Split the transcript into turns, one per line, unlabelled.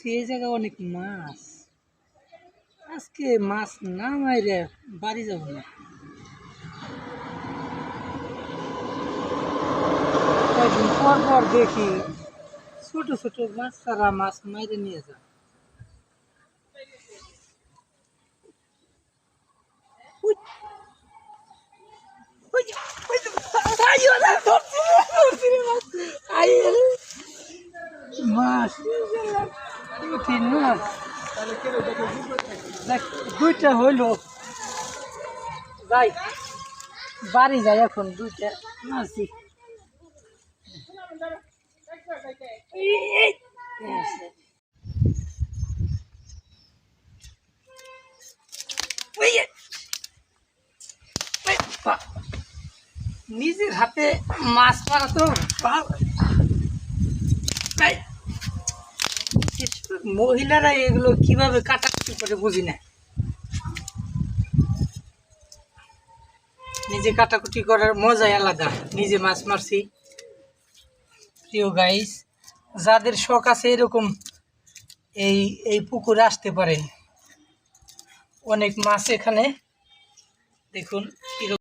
দেখছি এই জায়গায় অনেক মাছ। আজকে মাছ না মাইরে বাড়ি যাব না। কয়েকদিন পর পর দেখি ছোট ছোট বাচ্চারা মাছ মাইরে নিয়ে যায়। উই, উই, উই, আইও না, ধরছি রে মাছ। আইও রে, মাছ কঠিন মাছ। দেখ, দুইটা হইলো, যাই বাড়ি যাই এখন, দুইটা মাছই। নিজের হাতে মাছ মারা তো মহিলারা এগুলো কিভাবে কাটাকুটি করে বুঝি না। নিজে কাটাকুটি করার মজাই আলাদা। নিজে মাছ মারছি। প্রিয় গাইস, যাদের শখ আছে এরকম এই এই পুকুরে আসতে পারেন। অনেক মাছ এখানে দেখুন।